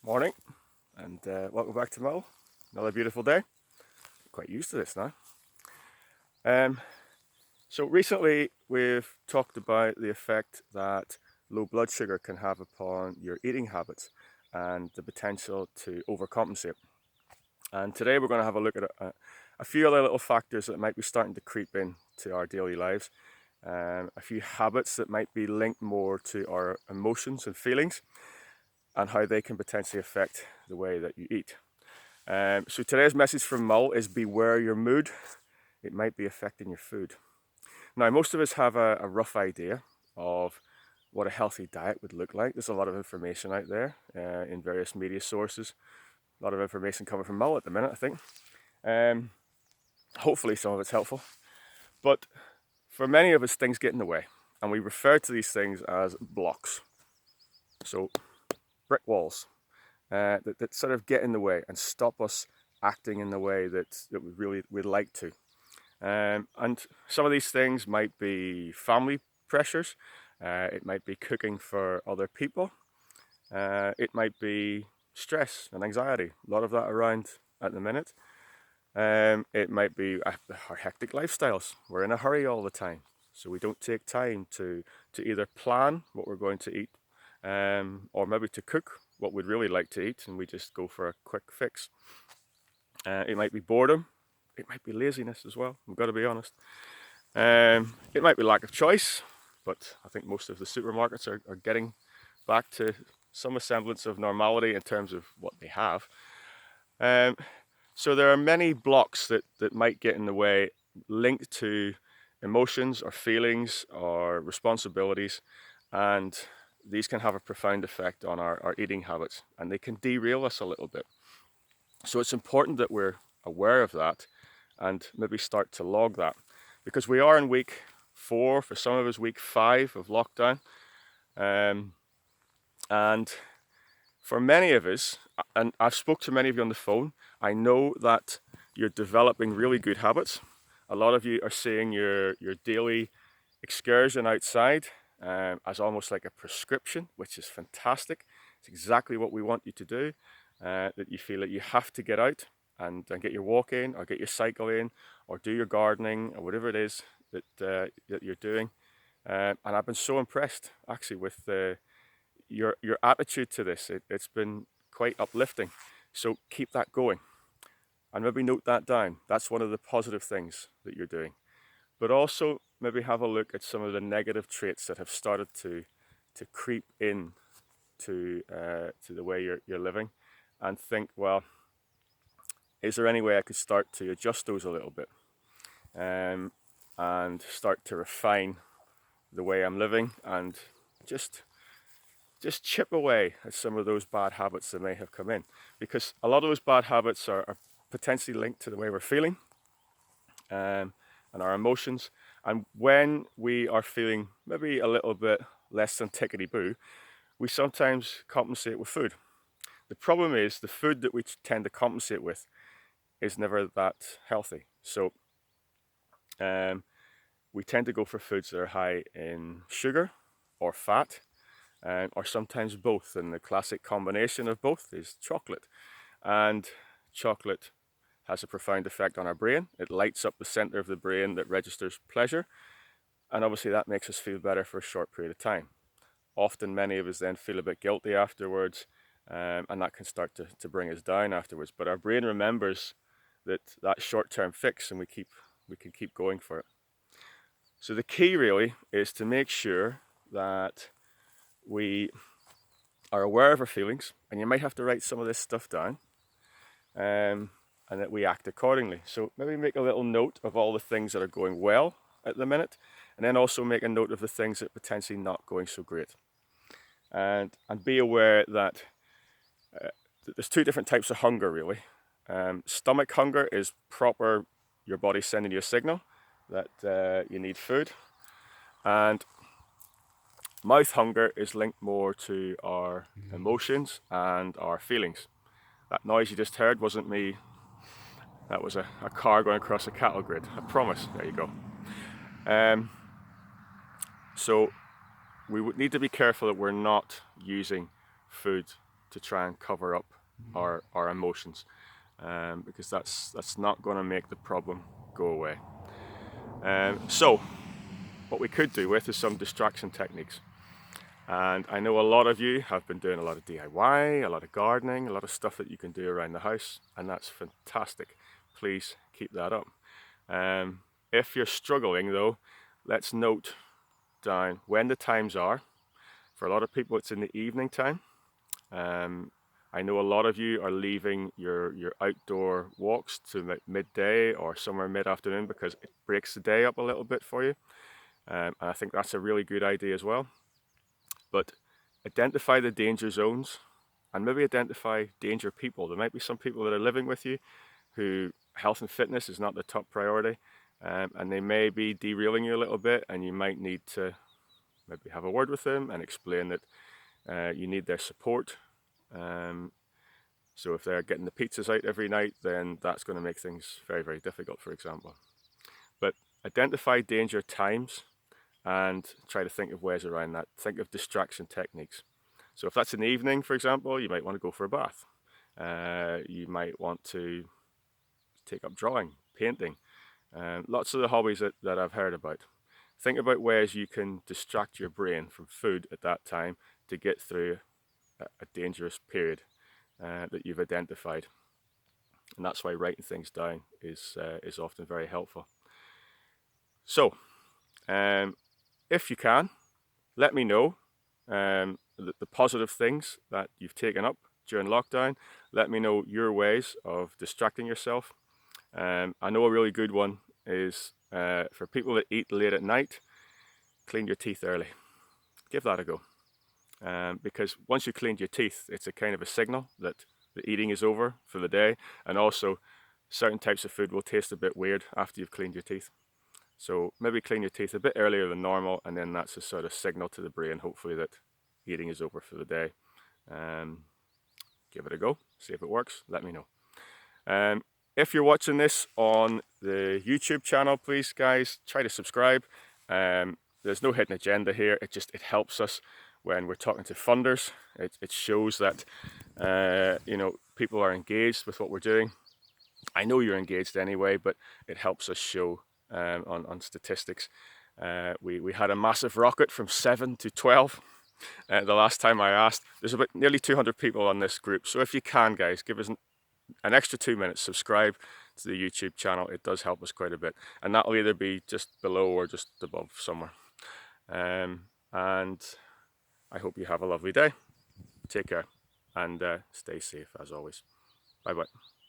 Morning, and welcome back to Mull. Another beautiful day. Quite used to this now. Um, so recently we've talked about the effect that low blood sugar can have upon your eating habits and the potential to overcompensate. And today we're going to have a look at a few other little factors that might be starting to creep in to our daily lives. A few habits that might be linked more to our emotions and feelings and how they can potentially affect the way that you eat. So today's message from Mull is beware your mood. It might be affecting your food. Now, most of us have a rough idea of what a healthy diet would look like. There's a lot of information out there in various media sources. A lot of information coming from Mull at the minute, I think. Um, Hopefully some of it's helpful. But for many of us, things get in the way. And we refer to these things as blocks. So brick walls that sort of get in the way and stop us acting in the way that we really would like to. And some of these things might be family pressures. It might be cooking for other people. It might be stress and anxiety. A lot of that around at the minute. It might be our hectic lifestyles. We're in a hurry all the time, so we don't take time to either plan what we're going to eat, or maybe to cook what we'd really like to eat, and we just go for a quick fix. It might be boredom. It might be laziness as well. I've got to be honest. It might be lack of choice, but I think most of the supermarkets are getting back to some semblance of normality in terms of what they have. Um, so there are many blocks that might get in the way linked to emotions or feelings or responsibilities, and these can have a profound effect on our eating habits, and they can derail us a little bit. So it's important that we're aware of that and maybe start to log that, because we are in week 4, for some of us week 5 of lockdown. And for many of us, and I've spoke to many of you on the phone, I know that you're developing really good habits. A lot of you are seeing your daily excursion outside as almost like a prescription, which is fantastic. It's exactly what we want you to do, that you feel that you have to get out and get your walk in, or get your cycle in, or do your gardening, or whatever it is that you're doing. And I've been so impressed actually with your attitude to this. It's been quite uplifting. So keep that going, and maybe note that down. That's one of the positive things that you're doing. But also maybe have a look at some of the negative traits that have started to creep in to the way you're living, and think, well, is there any way I could start to adjust those a little bit, and start to refine the way I'm living, and just chip away at some of those bad habits that may have come in, because a lot of those bad habits are potentially linked to the way we're feeling, and our emotions. And when we are feeling maybe a little bit less than tickety boo, we sometimes compensate with food. The problem is the food that we tend to compensate with is never that healthy. So we tend to go for foods that are high in sugar or fat, or sometimes both. And the classic combination of both is chocolate. And chocolate has a profound effect on our brain. It lights up the center of the brain that registers pleasure, and obviously that makes us feel better for a short period of time. Often many of us then feel a bit guilty afterwards, and that can start to bring us down afterwards. But our brain remembers that short-term fix, and we can keep going for it. So the key really is to make sure that we are aware of our feelings, and you might have to write some of this stuff down, and that we act accordingly. So maybe make a little note of all the things that are going well at the minute, and then also make a note of the things that are potentially not going so great. And be aware that there's 2 different types of hunger really. Stomach hunger is proper, your body sending you a signal that you need food. And mouth hunger is linked more to our emotions and our feelings. That noise you just heard wasn't me. That was a car going across a cattle grid. I promise. There you go. So we would need to be careful that we're not using food to try and cover up our emotions, because that's not going to make the problem go away. So what we could do with is some distraction techniques. And I know a lot of you have been doing a lot of DIY, a lot of gardening, a lot of stuff that you can do around the house, and that's fantastic. Please keep that up. If you're struggling though, let's note down when the times are. For a lot of people it's in the evening time. I know a lot of you are leaving your outdoor walks to like midday or somewhere mid-afternoon because it breaks the day up a little bit for you. And I think that's a really good idea as well. But identify the danger zones and maybe identify danger people. There might be some people that are living with you who health and fitness is not the top priority, and they may be derailing you a little bit, and you might need to maybe have a word with them and explain that you need their support. So if they're getting the pizzas out every night, then that's going to make things very, very difficult, for example. But identify danger times and try to think of ways around that. Think of distraction techniques. So if that's in the evening, for example, you might want to go for a bath. You might want to take up drawing, painting, lots of the hobbies that I've heard about. Think about ways you can distract your brain from food at that time to get through a dangerous period that you've identified. And that's why writing things down is often very helpful. So, if you can, let me know the positive things that you've taken up during lockdown. Let me know your ways of distracting yourself. I know a really good one is for people that eat late at night, clean your teeth early. Give that a go. Because once you've cleaned your teeth, it's a kind of a signal that the eating is over for the day. And also, certain types of food will taste a bit weird after you've cleaned your teeth. So maybe clean your teeth a bit earlier than normal, and then that's a sort of signal to the brain, hopefully, that eating is over for the day. Give it a go, see if it works, let me know. If you're watching this on the YouTube channel, please guys, try to subscribe. There's no hidden agenda here, it helps us when we're talking to funders. It shows that people are engaged with what we're doing. I know you're engaged anyway, but it helps us show on statistics. We had a massive rocket from 7 to 12 the last time I asked. There's about nearly 200 people on this group, so if you can guys, give us an extra 2 minutes, subscribe to the YouTube channel. It does help us quite a bit, and that'll either be just below or just above somewhere. And I hope you have a lovely day. Take care and stay safe as always. Bye bye.